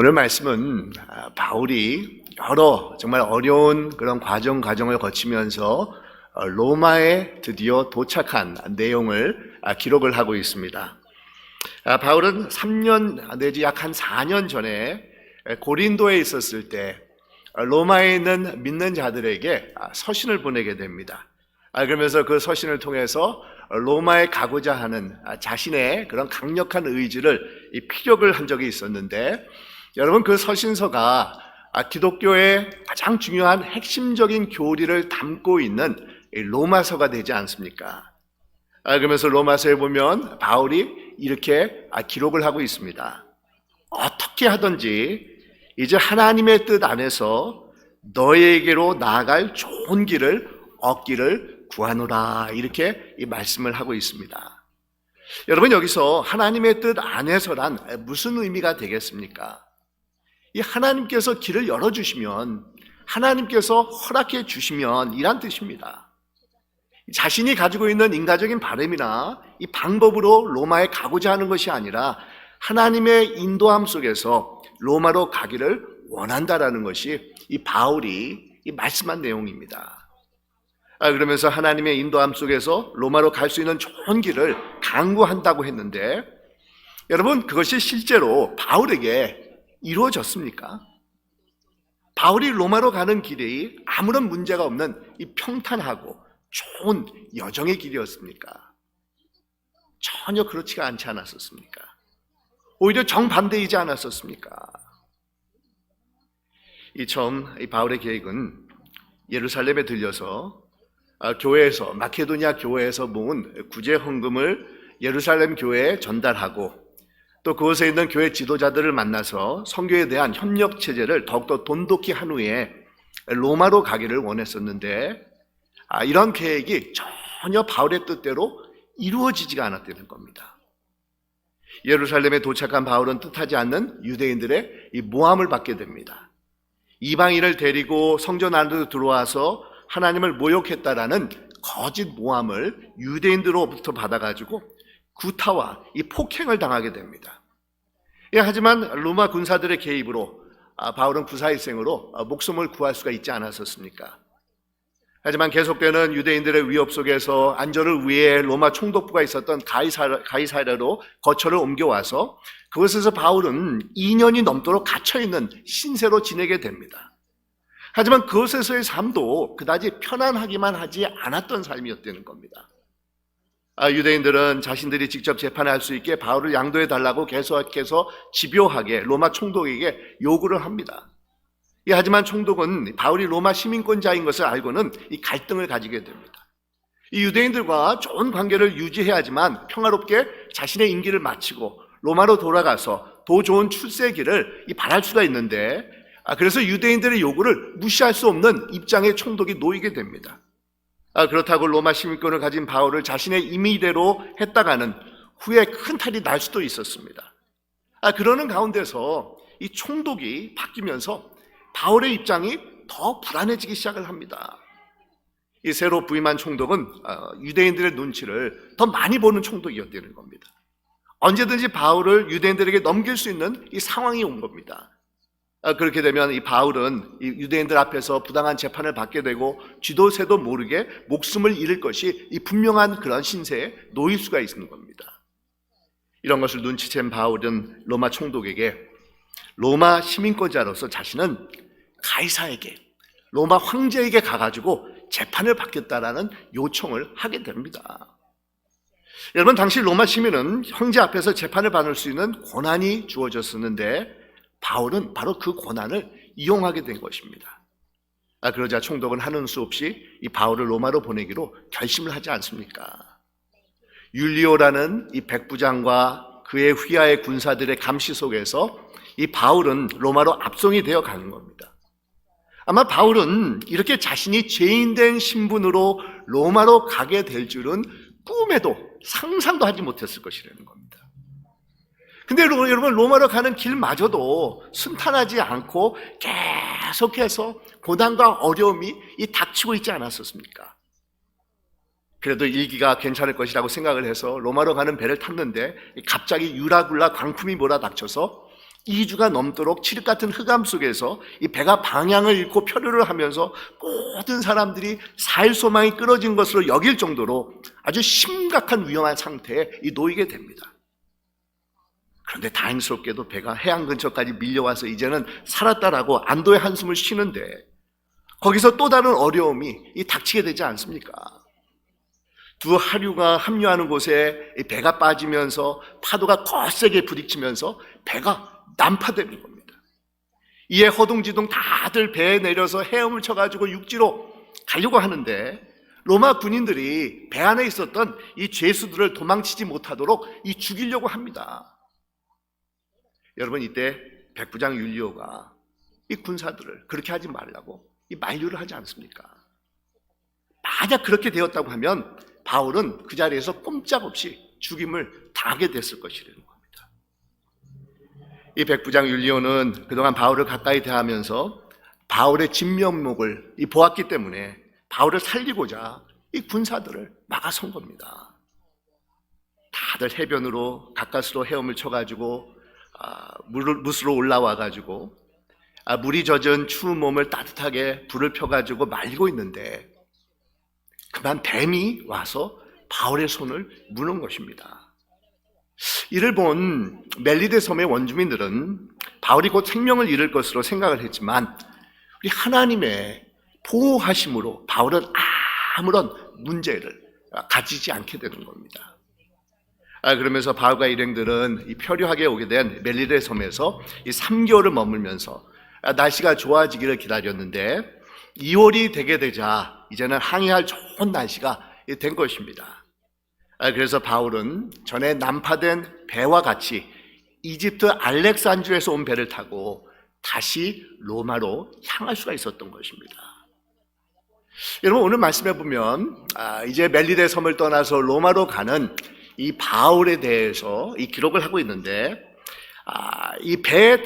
오늘 말씀은 바울이 여러 정말 어려운 그런 과정을 거치면서 로마에 드디어 도착한 내용을 기록을 하고 있습니다. 바울은 3년 내지 약 한 4년 전에 고린도에 있었을 때 로마에 있는 믿는 자들에게 서신을 보내게 됩니다. 그러면서 그 서신을 통해서 로마에 가고자 하는 자신의 그런 강력한 의지를 피력을 한 적이 있었는데, 여러분, 그 서신서가 기독교의 가장 중요한 핵심적인 교리를 담고 있는 로마서가 되지 않습니까? 그러면서 로마서에 보면 바울이 이렇게 기록을 하고 있습니다. 어떻게 하든지 이제 하나님의 뜻 안에서 너에게로 나아갈 좋은 길을 얻기를 구하노라, 이렇게 이 말씀을 하고 있습니다. 여러분, 여기서 하나님의 뜻 안에서란 무슨 의미가 되겠습니까? 이 하나님께서 길을 열어주시면, 하나님께서 허락해 주시면 이란 뜻입니다. 자신이 가지고 있는 인간적인 바람이나 이 방법으로 로마에 가고자 하는 것이 아니라 하나님의 인도함 속에서 로마로 가기를 원한다라는 것이 이 바울이 이 말씀한 내용입니다. 그러면서 하나님의 인도함 속에서 로마로 갈 수 있는 좋은 길을 강구한다고 했는데, 여러분, 그것이 실제로 바울에게 이루어졌습니까? 바울이 로마로 가는 길이 아무런 문제가 없는 이 평탄하고 좋은 여정의 길이었습니까? 전혀 그렇지가 않지 않았었습니까? 오히려 정반대이지 않았었습니까? 이 바울의 계획은 예루살렘에 들려서 교회에서, 마케도니아 교회에서 모은 구제 헌금을 예루살렘 교회에 전달하고, 또 그곳에 있는 교회 지도자들을 만나서 선교에 대한 협력 체제를 더욱더 돈독히 한 후에 로마로 가기를 원했었는데, 이런 계획이 전혀 바울의 뜻대로 이루어지지가 않았다는 겁니다. 예루살렘에 도착한 바울은 뜻하지 않는 유대인들의 이 모함을 받게 됩니다. 이방인을 데리고 성전 안으로 들어와서 하나님을 모욕했다라는 거짓 모함을 유대인들로부터 받아가지고 구타와 이 폭행을 당하게 됩니다. 하지만 로마 군사들의 개입으로 바울은 구사일생으로 목숨을 구할 수가 있지 않았었습니까? 하지만 계속되는 유대인들의 위협 속에서 안전을 위해 로마 총독부가 있었던 가이사랴로 거처를 옮겨와서 그곳에서 바울은 2년이 넘도록 갇혀있는 신세로 지내게 됩니다. 하지만 그곳에서의 삶도 그다지 편안하기만 하지 않았던 삶이었다는 겁니다. 유대인들은 자신들이 직접 재판할 수 있게 바울을 양도해달라고 계속해서 집요하게 로마 총독에게 요구를 합니다. 하지만 총독은 바울이 로마 시민권자인 것을 알고는 이 갈등을 가지게 됩니다. 이 유대인들과 좋은 관계를 유지해야지만 평화롭게 자신의 임기를 마치고 로마로 돌아가서 더 좋은 출세의 길을 바랄 수가 있는데, 그래서 유대인들의 요구를 무시할 수 없는 입장에 총독이 놓이게 됩니다. 그렇다고 로마 시민권을 가진 바울을 자신의 임의대로 했다가는 후에 큰 탈이 날 수도 있었습니다. 그러는 가운데서 이 총독이 바뀌면서 바울의 입장이 더 불안해지기 시작을 합니다. 이 새로 부임한 총독은 유대인들의 눈치를 더 많이 보는 총독이었다는 겁니다. 언제든지 바울을 유대인들에게 넘길 수 있는 이 상황이 온 겁니다. 그렇게 되면 이 바울은 이 유대인들 앞에서 부당한 재판을 받게 되고 쥐도 새도 모르게 목숨을 잃을 것이 이 분명한 그런 신세에 놓일 수가 있는 겁니다. 이런 것을 눈치챈 바울은 로마 총독에게 로마 시민권자로서 자신은 가이사에게, 로마 황제에게 가가지고 재판을 받겠다라는 요청을 하게 됩니다. 여러분, 당시 로마 시민은 황제 앞에서 재판을 받을 수 있는 권한이 주어졌었는데 바울은 바로 그 권한을 이용하게 된 것입니다. 그러자 총독은 하는 수 없이 이 바울을 로마로 보내기로 결심을 하지 않습니까? 율리오라는 이 백부장과 그의 휘하의 군사들의 감시 속에서 이 바울은 로마로 압송이 되어 가는 겁니다. 아마 바울은 이렇게 자신이 죄인된 신분으로 로마로 가게 될 줄은 꿈에도 상상도 하지 못했을 것이라는 겁니다. 근데 여러분, 로마로 가는 길마저도 순탄하지 않고 계속해서 고난과 어려움이 닥치고 있지 않았었습니까? 그래도 일기가 괜찮을 것이라고 생각을 해서 로마로 가는 배를 탔는데 갑자기 유라굴라 광풍이 몰아닥쳐서 2주가 넘도록 칠흑 같은 흑암 속에서 이 배가 방향을 잃고 표류를 하면서 모든 사람들이 살 소망이 끊어진 것으로 여길 정도로 아주 심각한 위험한 상태에 놓이게 됩니다. 그런데 다행스럽게도 배가 해안 근처까지 밀려와서 이제는 살았다라고 안도의 한숨을 쉬는데, 거기서 또 다른 어려움이 닥치게 되지 않습니까? 두 하류가 합류하는 곳에 배가 빠지면서 파도가 거세게 부딪히면서 배가 난파되는 겁니다. 이에 허둥지둥 다들 배에 내려서 헤엄을 쳐가지고 육지로 가려고 하는데, 로마 군인들이 배 안에 있었던 이 죄수들을 도망치지 못하도록 죽이려고 합니다. 여러분, 이때 백부장 율리오가 이 군사들을 그렇게 하지 말라고 만류를 하지 않습니까? 만약 그렇게 되었다고 하면 바울은 그 자리에서 꼼짝없이 죽임을 당하게 됐을 것이라는 겁니다. 이 백부장 율리오는 그동안 바울을 가까이 대하면서 바울의 진면목을 보았기 때문에 바울을 살리고자 이 군사들을 막아선 겁니다. 다들 해변으로 가까스로 헤엄을 쳐가지고 무스로 올라와가지고 물이 젖은 추운 몸을 따뜻하게 불을 펴가지고 말리고 있는데, 그만 뱀이 와서 바울의 손을 무는 것입니다. 이를 본 멜리데 섬의 원주민들은 바울이 곧 생명을 잃을 것으로 생각을 했지만, 우리 하나님의 보호하심으로 바울은 아무런 문제를 가지지 않게 되는 겁니다. 그러면서 바울과 일행들은 표류하게 오게 된 멜리데 섬에서 3개월을 머물면서 날씨가 좋아지기를 기다렸는데, 2월이 되게 되자 이제는 항해할 좋은 날씨가 된 것입니다. 그래서 바울은 전에 난파된 배와 같이 이집트 알렉산드리아에서 온 배를 타고 다시 로마로 향할 수가 있었던 것입니다. 여러분, 오늘 말씀해 보면 이제 멜리데 섬을 떠나서 로마로 가는 이 바울에 대해서 이 기록을 하고 있는데, 이 배에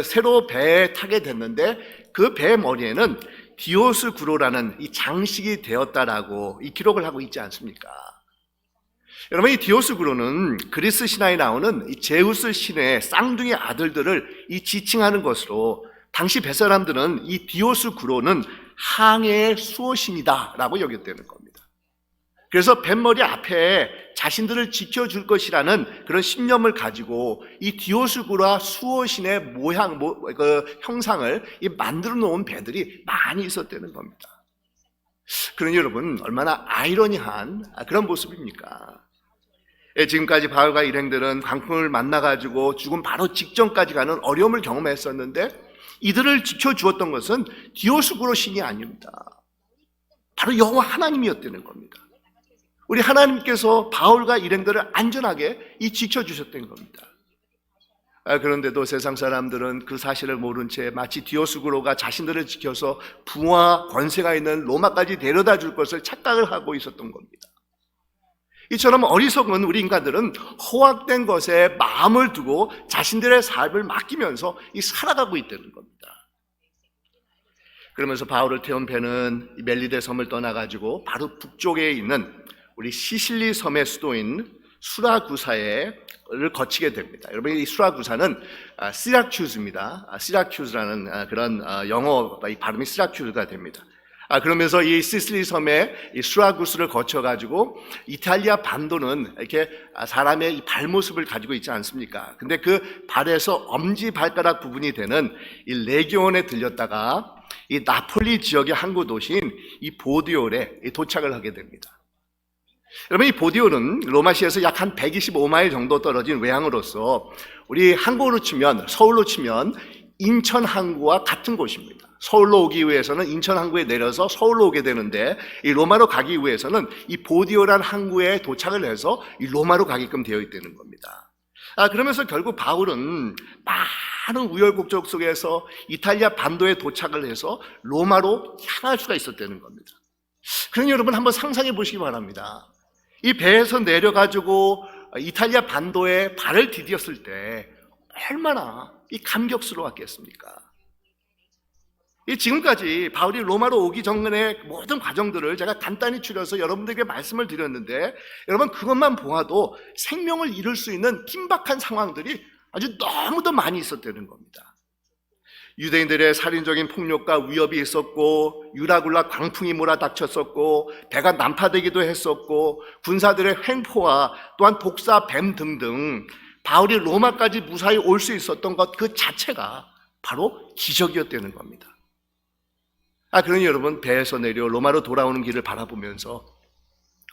새로 배에 타게 됐는데 그 배 머리에는 디오스구로라는 이 장식이 되었다라고 이 기록을 하고 있지 않습니까? 여러분, 이 디오스구로는 그리스 신화에 나오는 이 제우스 신의 쌍둥이 아들들을 지칭하는 것으로, 당시 뱃사람들은 이 디오스구로는 항해의 수호신이다라고 여겼다는 겁니다. 그래서 뱃머리 앞에 자신들을 지켜줄 것이라는 그런 신념을 가지고 이 디오스구라 수호신의 형상을 만들어 놓은 배들이 많이 있었다는 겁니다. 그러니 여러분, 얼마나 아이러니한 그런 모습입니까? 지금까지 바울과 일행들은 광풍을 만나가지고 죽음 바로 직전까지 가는 어려움을 경험했었는데, 이들을 지켜주었던 것은 디오스구로 신이 아닙니다. 바로 여호와 하나님이었다는 겁니다. 우리 하나님께서 바울과 일행들을 안전하게 지켜주셨던 겁니다. 그런데도 세상 사람들은 그 사실을 모른 채 마치 디오스구로가 자신들을 지켜서 부와 권세가 있는 로마까지 데려다 줄 것을 착각을 하고 있었던 겁니다. 이처럼 어리석은 우리 인간들은 허황된 것에 마음을 두고 자신들의 삶을 맡기면서 살아가고 있다는 겁니다. 그러면서 바울을 태운 배는 멜리데 섬을 떠나가지고 바로 북쪽에 있는 우리 시실리 섬의 수도인 수라구사를 거치게 됩니다. 여러분, 이 수라구사는 시라큐즈입니다. 시라큐즈라는 그런 영어 발음이 시라큐즈가 됩니다. 그러면서 이 시실리 섬의 이 수라구스를 거쳐가지고 이탈리아 반도는 이렇게 사람의 이 발모습을 가지고 있지 않습니까? 근데 그 발에서 엄지 발가락 부분이 되는 이 레기온에 들렸다가 이 나폴리 지역의 항구 도시인 이 보디올에 도착을 하게 됩니다. 여러분, 이 보디올은 로마시에서 약 한 125마일 정도 떨어진 외항으로서 우리 항구로 치면, 서울로 치면 인천 항구와 같은 곳입니다. 서울로 오기 위해서는 인천 항구에 내려서 서울로 오게 되는데, 이 로마로 가기 위해서는 이 보디오란 항구에 도착을 해서 이 로마로 가게끔 되어 있다는 겁니다. 그러면서 결국 바울은 많은 우여곡절 속에서 이탈리아 반도에 도착을 해서 로마로 향할 수가 있었다는 겁니다. 그러니 여러분, 한번 상상해 보시기 바랍니다. 이 배에서 내려가지고 이탈리아 반도에 발을 디뎠을 때 얼마나 감격스러웠겠습니까? 지금까지 바울이 로마로 오기 전의 모든 과정들을 제가 간단히 추려서 여러분들에게 말씀을 드렸는데, 여러분, 그것만 보아도 생명을 잃을 수 있는 긴박한 상황들이 아주 너무도 많이 있었다는 겁니다. 유대인들의 살인적인 폭력과 위협이 있었고, 유라굴라 광풍이 몰아닥쳤었고, 배가 난파되기도 했었고, 군사들의 횡포와 또한 독사, 뱀 등등 바울이 로마까지 무사히 올 수 있었던 것 그 자체가 바로 기적이었다는 겁니다. 그러니 여러분, 배에서 내려 로마로 돌아오는 길을 바라보면서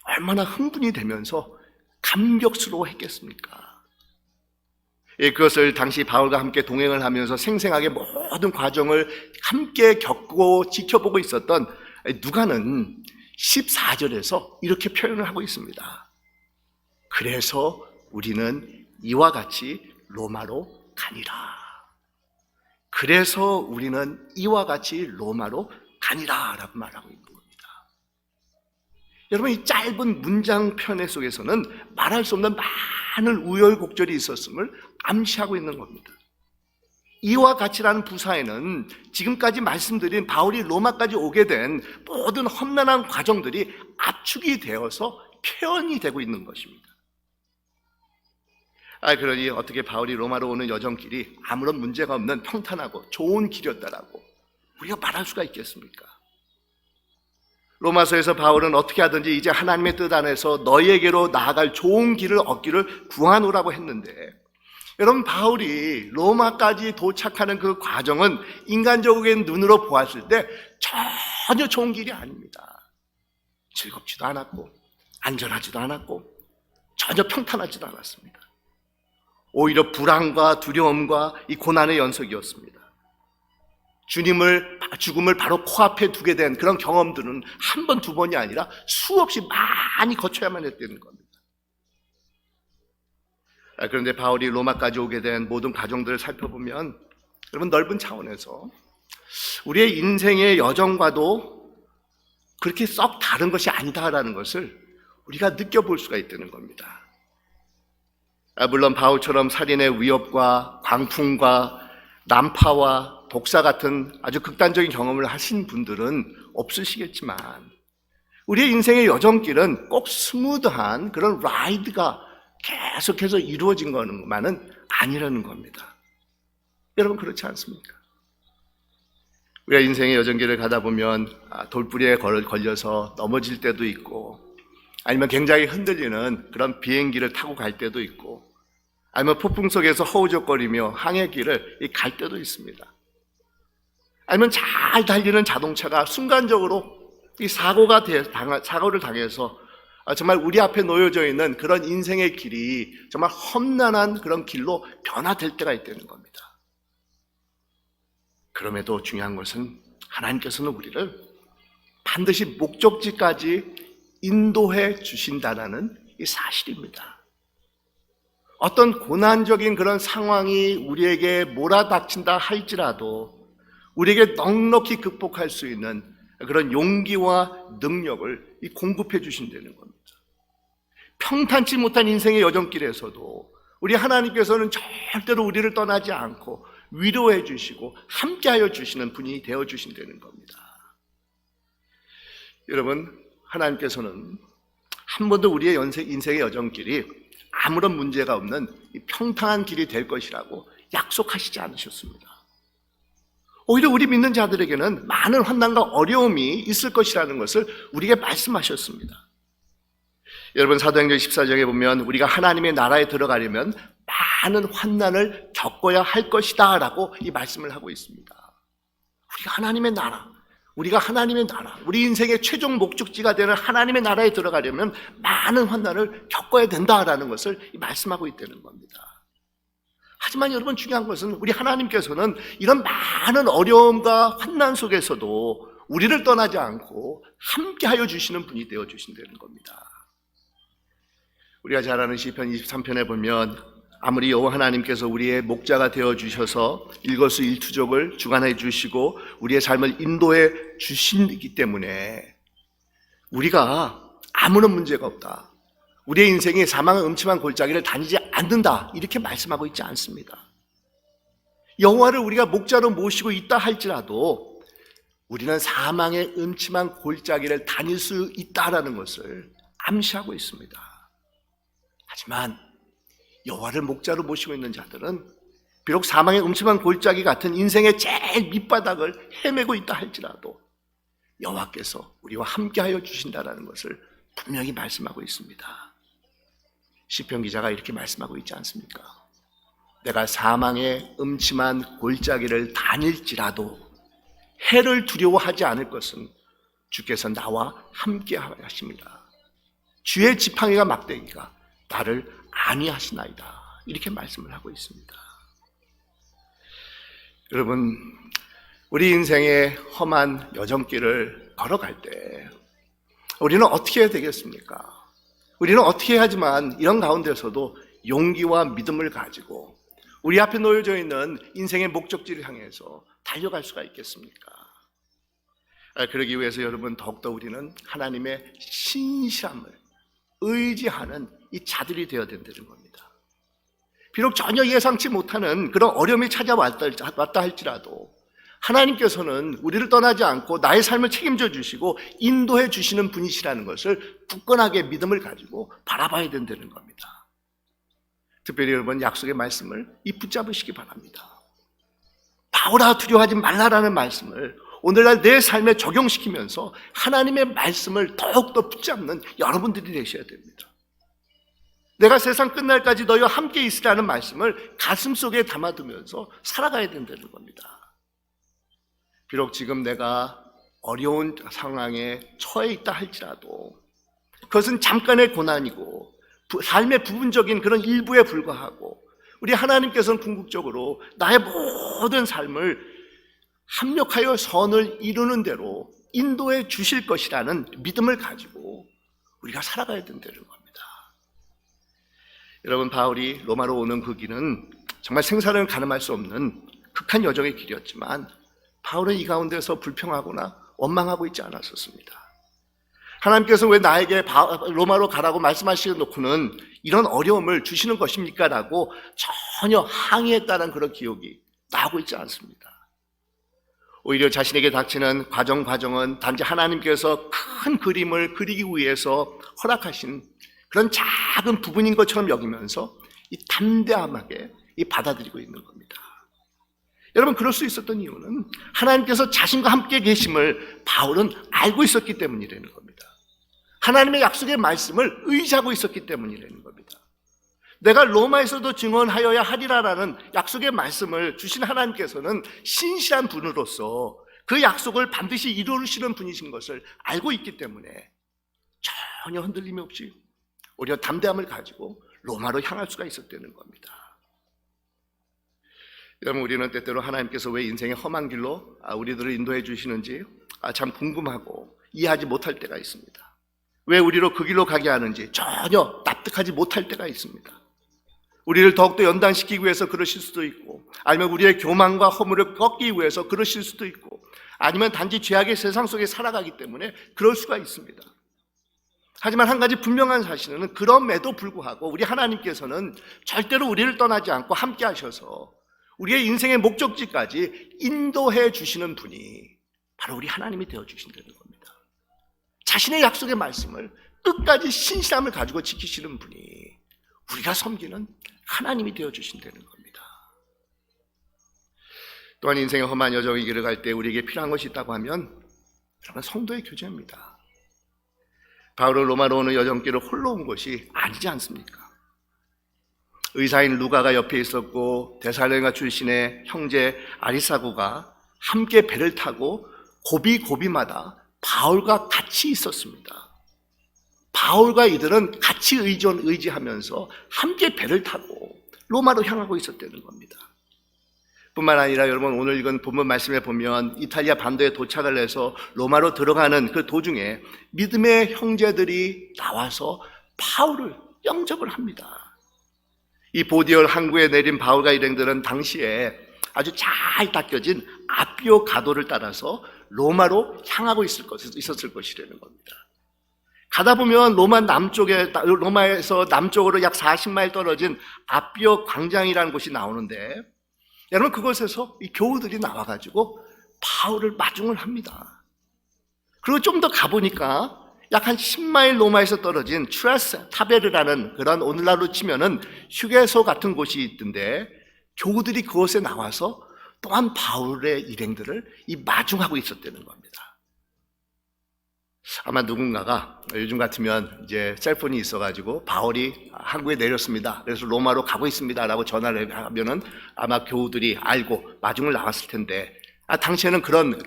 얼마나 흥분이 되면서 감격스러워했겠습니까? 그것을 당시 바울과 함께 동행을 하면서 생생하게 모든 과정을 함께 겪고 지켜보고 있었던 누가는 14절에서 이렇게 표현을 하고 있습니다. 그래서 우리는 이와 같이 로마로 가니라. 그래서 우리는 이와 같이 로마로 가니라 라고 말하고 있는 겁니다. 여러분, 이 짧은 문장 편의 속에서는 말할 수 없는 많은 우여곡절이 있었음을 암시하고 있는 겁니다. 이와 같이라는 부사에는 지금까지 말씀드린 바울이 로마까지 오게 된 모든 험난한 과정들이 압축이 되어서 표현이 되고 있는 것입니다. 그러니 어떻게 바울이 로마로 오는 여정길이 아무런 문제가 없는 평탄하고 좋은 길이었다라고 우리가 말할 수가 있겠습니까? 로마서에서 바울은 어떻게 하든지 이제 하나님의 뜻 안에서 너희에게로 나아갈 좋은 길을 얻기를 구하노라고 했는데, 여러분, 바울이 로마까지 도착하는 그 과정은 인간적인 눈으로 보았을 때 전혀 좋은 길이 아닙니다. 즐겁지도 않았고 안전하지도 않았고 전혀 평탄하지도 않았습니다. 오히려 불안과 두려움과 이 고난의 연속이었습니다. 죽음을 바로 코앞에 두게 된 그런 경험들은 한 번, 두 번이 아니라 수없이 많이 거쳐야만 했다는 겁니다. 그런데 바울이 로마까지 오게 된 모든 과정들을 살펴보면, 여러분, 넓은 차원에서 우리의 인생의 여정과도 그렇게 썩 다른 것이 아니다라는 것을 우리가 느껴볼 수가 있다는 겁니다. 물론 바울처럼 살인의 위협과 광풍과 난파와 독사 같은 아주 극단적인 경험을 하신 분들은 없으시겠지만, 우리의 인생의 여정길은 꼭 스무드한 그런 라이드가 계속해서 이루어진 것만은 아니라는 겁니다. 여러분, 그렇지 않습니까? 우리가 인생의 여정길을 가다 보면 돌부리에 걸려서 넘어질 때도 있고, 아니면 굉장히 흔들리는 그런 비행기를 타고 갈 때도 있고, 아니면 폭풍 속에서 허우적거리며 항해 길을 갈 때도 있습니다. 아니면 잘 달리는 자동차가 순간적으로 이 사고를 당해서 정말 우리 앞에 놓여져 있는 그런 인생의 길이 정말 험난한 그런 길로 변화될 때가 있다는 겁니다. 그럼에도 중요한 것은 하나님께서는 우리를 반드시 목적지까지 인도해 주신다는 이 사실입니다. 어떤 고난적인 그런 상황이 우리에게 몰아닥친다 할지라도 우리에게 넉넉히 극복할 수 있는 그런 용기와 능력을 공급해 주신다는 겁니다. 평탄치 못한 인생의 여정길에서도 우리 하나님께서는 절대로 우리를 떠나지 않고 위로해 주시고 함께하여 주시는 분이 되어 주신다는 겁니다. 여러분, 하나님께서는 한 번도 우리의 인생의 여정길이 아무런 문제가 없는 평탄한 길이 될 것이라고 약속하시지 않으셨습니다. 오히려 우리 믿는 자들에게는 많은 환난과 어려움이 있을 것이라는 것을 우리에게 말씀하셨습니다. 여러분, 사도행전 14장에 보면 우리가 하나님의 나라에 들어가려면 많은 환난을 겪어야 할 것이다 라고 이 말씀을 하고 있습니다. 우리가 하나님의 나라, 우리 인생의 최종 목적지가 되는 하나님의 나라에 들어가려면 많은 환난을 겪어야 된다라는 것을 말씀하고 있다는 겁니다. 하지만 여러분, 중요한 것은 우리 하나님께서는 이런 많은 어려움과 환난 속에서도 우리를 떠나지 않고 함께하여 주시는 분이 되어 주신다는 겁니다. 우리가 잘 아는 시편 23편에 보면 아무리 여호와 하나님께서 우리의 목자가 되어 주셔서 일거수일투족을 주관해 주시고 우리의 삶을 인도해 주시기 때문에 우리가 아무런 문제가 없다, 우리의 인생이 사망의 음침한 골짜기를 다니지 않는다, 이렇게 말씀하고 있지 않습니다. 여호와를 우리가 목자로 모시고 있다 할지라도 우리는 사망의 음침한 골짜기를 다닐 수 있다라는 것을 암시하고 있습니다. 하지만 여호와를 목자로 모시고 있는 자들은 비록 사망의 음침한 골짜기 같은 인생의 제일 밑바닥을 헤매고 있다 할지라도 여호와께서 우리와 함께하여 주신다라는 것을 분명히 말씀하고 있습니다. 시편 기자가 이렇게 말씀하고 있지 않습니까? 내가 사망의 음침한 골짜기를 다닐지라도 해를 두려워하지 않을 것은 주께서 나와 함께 하십니다. 주의 지팡이가 막대기가 나를 안위하시나이다. 이렇게 말씀을 하고 있습니다. 여러분, 우리 인생의 험한 여정길을 걸어갈 때 우리는 어떻게 해야 되겠습니까? 우리는 어떻게 해야지만 이런 가운데서도 용기와 믿음을 가지고 우리 앞에 놓여져 있는 인생의 목적지를 향해서 달려갈 수가 있겠습니까? 그러기 위해서 여러분 더욱더 우리는 하나님의 신실함을 의지하는 이 자들이 되어야 된다는 겁니다. 비록 전혀 예상치 못하는 그런 어려움이 찾아왔다 할지라도 하나님께서는 우리를 떠나지 않고 나의 삶을 책임져 주시고 인도해 주시는 분이시라는 것을 굳건하게 믿음을 가지고 바라봐야 된다는 겁니다. 특별히 여러분 약속의 말씀을 붙잡으시기 바랍니다. 바오라 두려워하지 말라라는 말씀을 오늘날 내 삶에 적용시키면서 하나님의 말씀을 더욱더 붙잡는 여러분들이 되셔야 됩니다. 내가 세상 끝날까지 너희와 함께 있으라는 말씀을 가슴속에 담아두면서 살아가야 된다는 겁니다. 비록 지금 내가 어려운 상황에 처해 있다 할지라도 그것은 잠깐의 고난이고 삶의 부분적인 그런 일부에 불과하고 우리 하나님께서는 궁극적으로 나의 모든 삶을 합력하여 선을 이루는 대로 인도해 주실 것이라는 믿음을 가지고 우리가 살아가야 된다는 겁니다. 여러분, 바울이 로마로 오는 그 길은 정말 생사를 가늠할 수 없는 극한 여정의 길이었지만 바울은 이 가운데서 불평하거나 원망하고 있지 않았었습니다. 하나님께서 왜 나에게 로마로 가라고 말씀하시는 놓고는 이런 어려움을 주시는 것입니까? 라고 전혀 항의했다는 그런 기억이 나오고 있지 않습니다. 오히려 자신에게 닥치는 과정은 단지 하나님께서 큰 그림을 그리기 위해서 허락하신 그런 작은 부분인 것처럼 여기면서 담대함하게 받아들이고 있는 겁니다. 여러분, 그럴 수 있었던 이유는 하나님께서 자신과 함께 계심을 바울은 알고 있었기 때문이라는 겁니다. 하나님의 약속의 말씀을 의지하고 있었기 때문이라는 겁니다. 내가 로마에서도 증언하여야 하리라라는 약속의 말씀을 주신 하나님께서는 신실한 분으로서 그 약속을 반드시 이루시는 분이신 것을 알고 있기 때문에 전혀 흔들림이 없이 오히려 담대함을 가지고 로마로 향할 수가 있었다는 겁니다. 여러분, 우리는 때때로 하나님께서 왜 인생의 험한 길로 우리들을 인도해 주시는지 참 궁금하고 이해하지 못할 때가 있습니다. 왜 우리로 그 길로 가게 하는지 전혀 납득하지 못할 때가 있습니다. 우리를 더욱더 연단시키기 위해서 그러실 수도 있고, 아니면 우리의 교만과 허물을 꺾기 위해서 그러실 수도 있고, 아니면 단지 죄악의 세상 속에 살아가기 때문에 그럴 수가 있습니다. 하지만 한 가지 분명한 사실은 그럼에도 불구하고 우리 하나님께서는 절대로 우리를 떠나지 않고 함께 하셔서 우리의 인생의 목적지까지 인도해 주시는 분이 바로 우리 하나님이 되어 주신다는 겁니다. 자신의 약속의 말씀을 끝까지 신실함을 가지고 지키시는 분이 우리가 섬기는 하나님이 되어 주신다는 겁니다. 또한 인생의 험한 여정의 길을 갈 때 우리에게 필요한 것이 있다고 하면 여러분, 성도의 교제입니다. 바울은 로마로 오는 여정길을 홀로 온 것이 아니지 않습니까? 의사인 루가가 옆에 있었고 데살로니가 출신의 형제 아리사고가 함께 배를 타고 고비마다 바울과 같이 있었습니다. 바울과 이들은 같이 의지하면서 함께 배를 타고 로마로 향하고 있었다는 겁니다. 뿐만 아니라 여러분, 오늘 읽은 본문 말씀에 보면 이탈리아 반도에 도착을 해서 로마로 들어가는 그 도중에 믿음의 형제들이 나와서 바울을 영접을 합니다. 이 보디올 항구에 내린 바울과 일행들은 당시에 아주 잘 닦여진 아비오 가도를 따라서 로마로 향하고 있었을 것이라는 겁니다. 가다 보면 로마에서 남쪽으로 약 40마일 떨어진 아비오 광장이라는 곳이 나오는데, 여러분, 그곳에서 이 교우들이 나와가지고 바울을 마중을 합니다. 그리고 좀 더 가보니까 약 한 10마일 로마에서 떨어진 트라스 타베르라는 그런 오늘날로 치면은 휴게소 같은 곳이 있던데 교우들이 그곳에 나와서 또한 바울의 일행들을 마중하고 있었다는 겁니다. 아마 누군가가 요즘 같으면 이제 셀폰이 있어가지고 바울이 한국에 내렸습니다. 그래서 로마로 가고 있습니다라고 전화를 하면은 아마 교우들이 알고 마중을 나왔을 텐데 당시에는 그런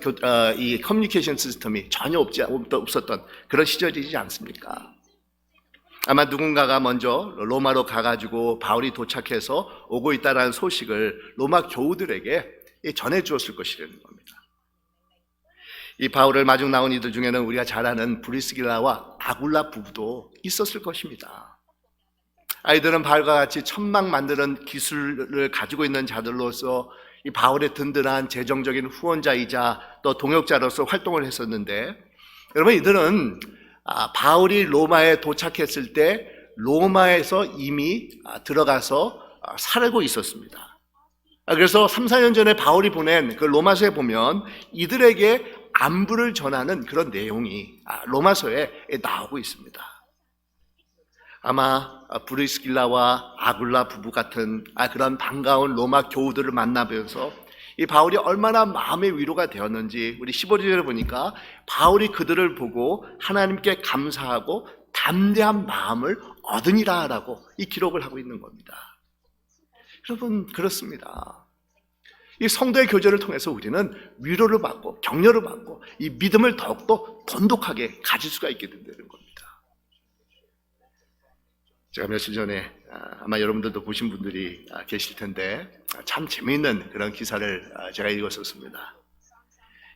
이 커뮤니케이션 시스템이 전혀 없었던 그런 시절이지 않습니까? 아마 누군가가 먼저 로마로 가가지고 바울이 도착해서 오고 있다는 소식을 로마 교우들에게 전해주었을 것이라는 겁니다. 이 바울을 마중 나온 이들 중에는 우리가 잘 아는 브리스길라와 아굴라 부부도 있었을 것입니다. 아이들은 바울과 같이 천막 만드는 기술을 가지고 있는 자들로서 이 바울의 든든한 재정적인 후원자이자 또 동역자로서 활동을 했었는데, 여러분 이들은 바울이 로마에 도착했을 때 로마에서 이미 들어가서 살고 있었습니다. 그래서 3, 4년 전에 바울이 보낸 그 로마서에 보면 이들에게 안부를 전하는 그런 내용이 로마서에 나오고 있습니다. 아마 브리스길라와 아굴라 부부 같은 그런 반가운 로마 교우들을 만나면서 이 바울이 얼마나 마음의 위로가 되었는지 우리 15절에 보니까 바울이 그들을 보고 하나님께 감사하고 담대한 마음을 얻으니라 라고 이 기록을 하고 있는 겁니다. 여러분 그렇습니다. 이 성도의 교제를 통해서 우리는 위로를 받고 격려를 받고 이 믿음을 더욱더 돈독하게 가질 수가 있게 된다는 겁니다. 제가 며칠 전에 아마 여러분들도 보신 분들이 계실 텐데 참 재미있는 그런 기사를 제가 읽었었습니다.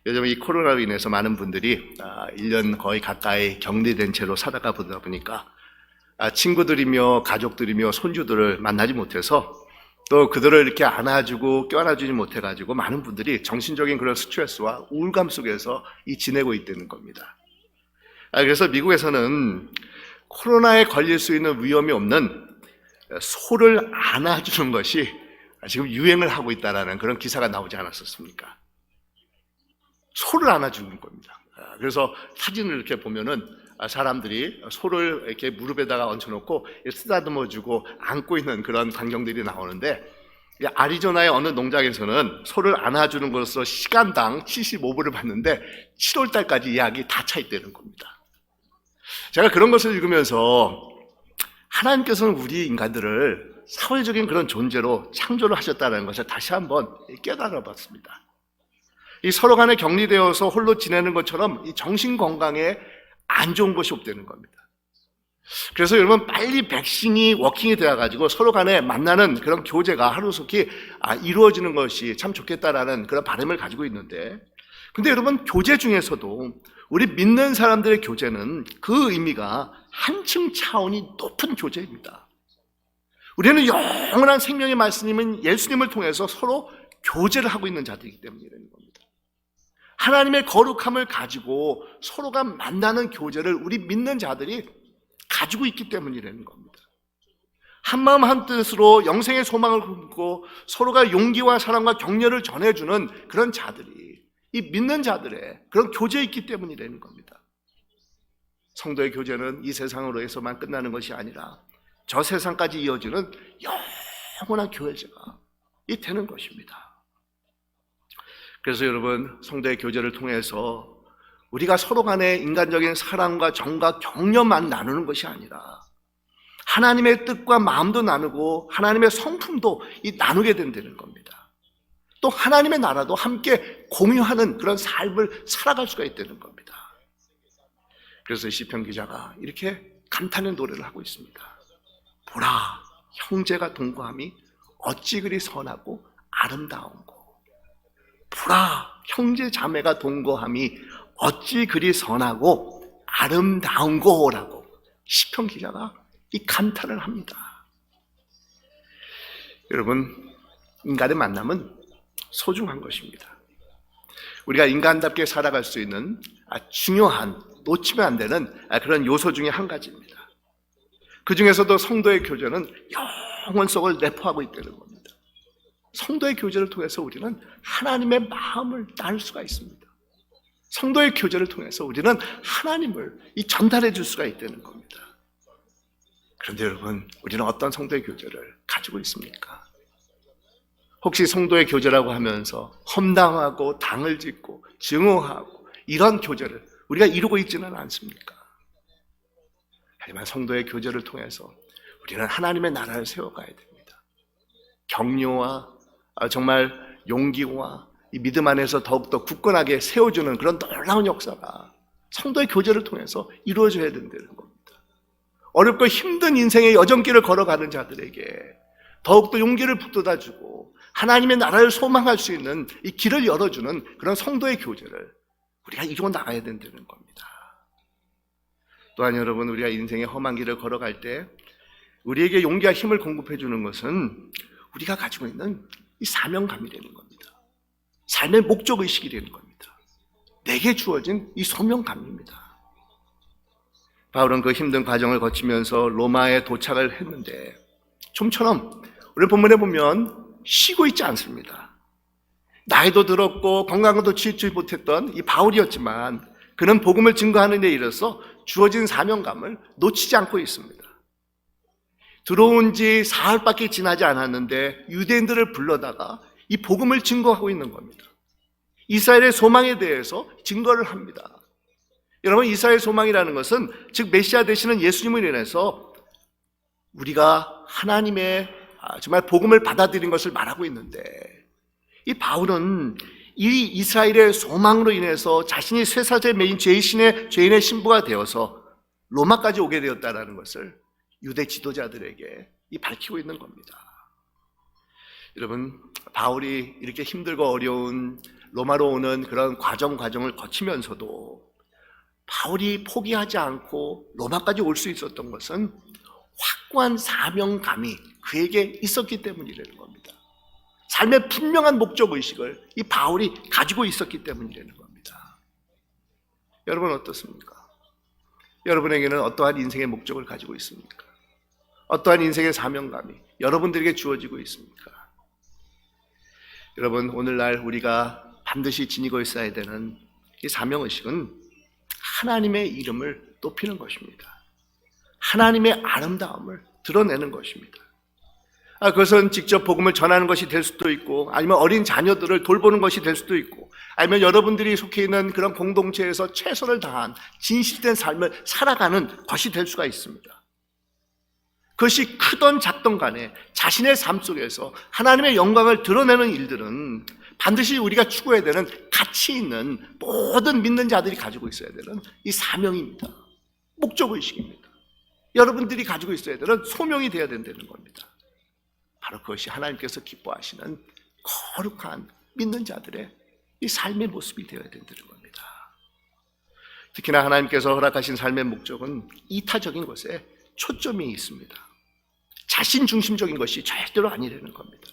요즘 이 코로나로 인해서 많은 분들이 1년 거의 가까이 격리된 채로 살아가 보다 보니까 친구들이며 가족들이며 손주들을 만나지 못해서 또 그들을 이렇게 안아주고 껴안아주지 못해가지고 많은 분들이 정신적인 그런 스트레스와 우울감 속에서 지내고 있다는 겁니다. 그래서 미국에서는 코로나에 걸릴 수 있는 위험이 없는 소를 안아주는 것이 지금 유행을 하고 있다는 그런 기사가 나오지 않았었습니까? 소를 안아주는 겁니다. 그래서 사진을 이렇게 보면은 사람들이 소를 이렇게 무릎에다가 얹혀놓고 쓰다듬어주고 안고 있는 그런 광경들이 나오는데, 아리조나의 어느 농장에서는 소를 안아주는 것으로 시간당 75불을 받는데 7월 달까지 예약이 다 차 있다는 겁니다. 제가 그런 것을 읽으면서 하나님께서는 우리 인간들을 사회적인 그런 존재로 창조를 하셨다는 것을 다시 한번 깨달아 봤습니다. 이 서로 간에 격리되어서 홀로 지내는 것처럼 이 정신 건강에 안 좋은 것이 없다는 겁니다. 그래서 여러분 빨리 백신이 워킹이 되어가지고 서로 간에 만나는 그런 교제가 하루속히 이루어지는 것이 참 좋겠다라는 그런 바람을 가지고 있는데, 근데 여러분 교제 중에서도 우리 믿는 사람들의 교제는 그 의미가 한층 차원이 높은 교제입니다. 우리는 영원한 생명의 말씀인 예수님을 통해서 서로 교제를 하고 있는 자들이기 때문이라는 겁니다. 하나님의 거룩함을 가지고 서로가 만나는 교제를 우리 믿는 자들이 가지고 있기 때문이라는 겁니다. 한마음 한뜻으로 영생의 소망을 품고 서로가 용기와 사랑과 격려를 전해주는 그런 자들이 이 믿는 자들의 그런 교제에 있기 때문이라는 겁니다. 성도의 교제는 이 세상으로에서만 끝나는 것이 아니라 저 세상까지 이어지는 영원한 교제가 되는 것입니다. 그래서 여러분 성도의 교제를 통해서 우리가 서로 간의 인간적인 사랑과 정과 격려만 나누는 것이 아니라 하나님의 뜻과 마음도 나누고 하나님의 성품도 나누게 된다는 겁니다. 또 하나님의 나라도 함께 공유하는 그런 삶을 살아갈 수가 있다는 겁니다. 그래서 시편 기자가 이렇게 감탄의 노래를 하고 있습니다. 보라, 형제가 동거함이 어찌 그리 선하고 아름다운고. 보라, 형제 자매가 동거함이 어찌 그리 선하고 아름다운고라고 시편 기자가 이 감탄을 합니다. 여러분, 인간의 만남은 소중한 것입니다. 우리가 인간답게 살아갈 수 있는 중요한, 놓치면 안 되는 그런 요소 중에 한 가지입니다. 그 중에서도 성도의 교제는 영원 속을 내포하고 있다는 겁니다. 성도의 교제를 통해서 우리는 하나님의 마음을 나눌 수가 있습니다. 성도의 교제를 통해서 우리는 하나님을 전달해 줄 수가 있다는 겁니다. 그런데 여러분, 우리는 어떤 성도의 교제를 가지고 있습니까? 혹시 성도의 교제라고 하면서 험담하고 당을 짓고 증오하고 이런 교제를 우리가 이루고 있지는 않습니까? 하지만 성도의 교제를 통해서 우리는 하나님의 나라를 세워가야 됩니다. 격려와 정말 용기와 이 믿음 안에서 더욱더 굳건하게 세워주는 그런 놀라운 역사가 성도의 교제를 통해서 이루어져야 된다는 겁니다. 어렵고 힘든 인생의 여정길을 걸어가는 자들에게 더욱더 용기를 북돋아주고 하나님의 나라를 소망할 수 있는 이 길을 열어주는 그런 성도의 교제를 우리가 이루어 나가야 된다는 겁니다. 또한 여러분, 우리가 인생의 험한 길을 걸어갈 때 우리에게 용기와 힘을 공급해 주는 것은 우리가 가지고 있는 이 사명감이라는 겁니다. 삶의 목적의식이라는 겁니다. 내게 주어진 이 소명감입니다. 바울은 그 힘든 과정을 거치면서 로마에 도착을 했는데 좀처럼 오늘 본문에 보면 쉬고 있지 않습니다. 나이도 들었고 건강도 취하지 못했던 이 바울이었지만 그는 복음을 증거하는 데 이르러서 주어진 사명감을 놓치지 않고 있습니다. 들어온 지 사흘밖에 지나지 않았는데 유대인들을 불러다가 이 복음을 증거하고 있는 겁니다. 이스라엘의 소망에 대해서 증거를 합니다. 여러분, 이스라엘 소망이라는 것은 즉 메시아 되시는 예수님을 인해서 우리가 하나님의 정말 복음을 받아들인 것을 말하고 있는데, 이 바울은 이 이스라엘의 소망으로 인해서 자신이 쇠사슬에 매인 죄인의 신부가 되어서 로마까지 오게 되었다는 것을 유대 지도자들에게 밝히고 있는 겁니다. 여러분, 바울이 이렇게 힘들고 어려운 로마로 오는 그런 과정을 거치면서도 바울이 포기하지 않고 로마까지 올 수 있었던 것은 확고한 사명감이 그에게 있었기 때문이라는 겁니다. 삶의 분명한 목적의식을 이 바울이 가지고 있었기 때문이라는 겁니다. 여러분 어떻습니까? 여러분에게는 어떠한 인생의 목적을 가지고 있습니까? 어떠한 인생의 사명감이 여러분들에게 주어지고 있습니까? 여러분, 오늘날 우리가 반드시 지니고 있어야 되는 이 사명의식은 하나님의 이름을 높이는 것입니다. 하나님의 아름다움을 드러내는 것입니다. 그것은 직접 복음을 전하는 것이 될 수도 있고, 아니면 어린 자녀들을 돌보는 것이 될 수도 있고, 아니면 여러분들이 속해 있는 그런 공동체에서 최선을 다한 진실된 삶을 살아가는 것이 될 수가 있습니다. 그것이 크던 작던 간에 자신의 삶 속에서 하나님의 영광을 드러내는 일들은 반드시 우리가 추구해야 되는 가치 있는 모든 믿는 자들이 가지고 있어야 되는 이 사명입니다. 목적의식입니다. 여러분들이 가지고 있어야 되는 소명이 되어야 된다는 겁니다. 바로 그것이 하나님께서 기뻐하시는 거룩한 믿는 자들의 이 삶의 모습이 되어야 된다는 겁니다. 특히나 하나님께서 허락하신 삶의 목적은 이타적인 것에 초점이 있습니다. 자신 중심적인 것이 절대로 아니라는 겁니다.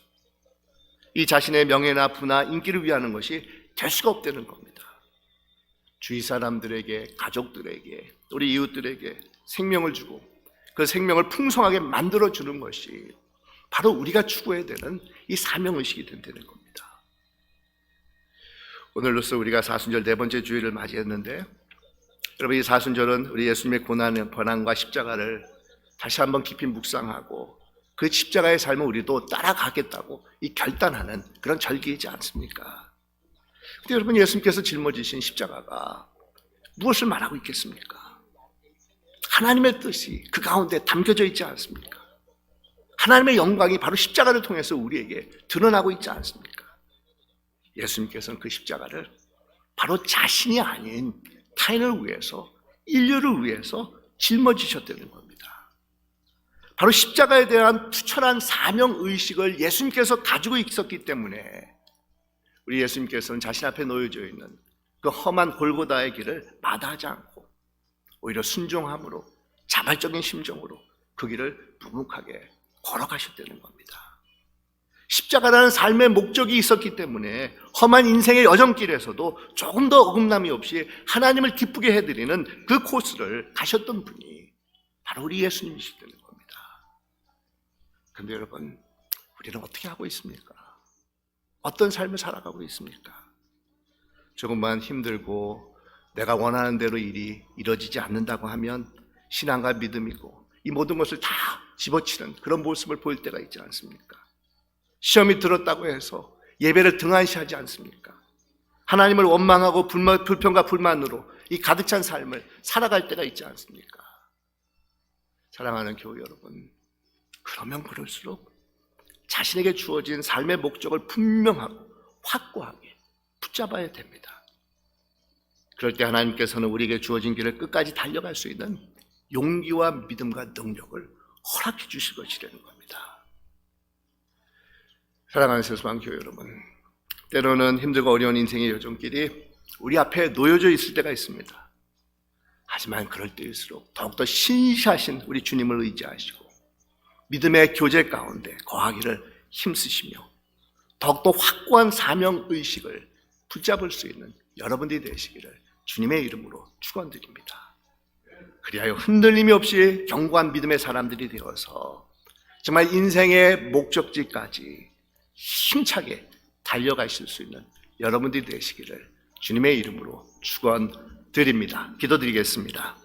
이 자신의 명예나 부나 인기를 위하는 것이 될 수가 없다는 겁니다. 주위 사람들에게, 가족들에게, 우리 이웃들에게 생명을 주고 그 생명을 풍성하게 만들어주는 것이 바로 우리가 추구해야 되는 이 사명의식이 된다는 겁니다. 오늘로써 우리가 사순절 네 번째 주일을 맞이했는데, 여러분, 이 사순절은 우리 예수님의 고난과 십자가를 다시 한번 깊이 묵상하고 그 십자가의 삶을 우리도 따라가겠다고 결단하는 그런 절기이지 않습니까? 근데 여러분, 예수님께서 짊어지신 십자가가 무엇을 말하고 있겠습니까? 하나님의 뜻이 그 가운데 담겨져 있지 않습니까? 하나님의 영광이 바로 십자가를 통해서 우리에게 드러나고 있지 않습니까? 예수님께서는 그 십자가를 바로 자신이 아닌 타인을 위해서, 인류를 위해서 짊어지셨다는 겁니다. 바로 십자가에 대한 투철한 사명의식을 예수님께서 가지고 있었기 때문에 우리 예수님께서는 자신 앞에 놓여져 있는 그 험한 골고다의 길을 마다하지 않고 오히려 순종함으로, 자발적인 심정으로 그 길을 묵묵하게 걸어가셨다는 겁니다. 십자가라는 삶의 목적이 있었기 때문에 험한 인생의 여정길에서도 조금 더 어긋남이 없이 하나님을 기쁘게 해드리는 그 코스를 가셨던 분이 바로 우리 예수님이시다는 겁니다. 그런데 여러분, 우리는 어떻게 하고 있습니까? 어떤 삶을 살아가고 있습니까? 조금만 힘들고 내가 원하는 대로 일이 이루어지지 않는다고 하면 신앙과 믿음이고 이 모든 것을 다 집어치는 그런 모습을 보일 때가 있지 않습니까? 시험이 들었다고 해서 예배를 등한시하지 않습니까? 하나님을 원망하고 불평과 불만으로 이 가득 찬 삶을 살아갈 때가 있지 않습니까? 사랑하는 교회 여러분, 그러면 그럴수록 자신에게 주어진 삶의 목적을 분명하고 확고하게 붙잡아야 됩니다. 그럴 때 하나님께서는 우리에게 주어진 길을 끝까지 달려갈 수 있는 용기와 믿음과 능력을 허락해 주실 것이라는 겁니다. 사랑하는 세수방 교회 여러분, 때로는 힘들고 어려운 인생의 여정길이 우리 앞에 놓여져 있을 때가 있습니다. 하지만 그럴 때일수록 더욱더 신실하신 우리 주님을 의지하시고 믿음의 교제 가운데 거하기를 힘쓰시며 더욱더 확고한 사명의식을 붙잡을 수 있는 여러분들이 되시기를 주님의 이름으로 축원드립니다. 그리하여 흔들림이 없이 견고한 믿음의 사람들이 되어서 정말 인생의 목적지까지 힘차게 달려가실 수 있는 여러분들이 되시기를 주님의 이름으로 축원드립니다. 기도드리겠습니다.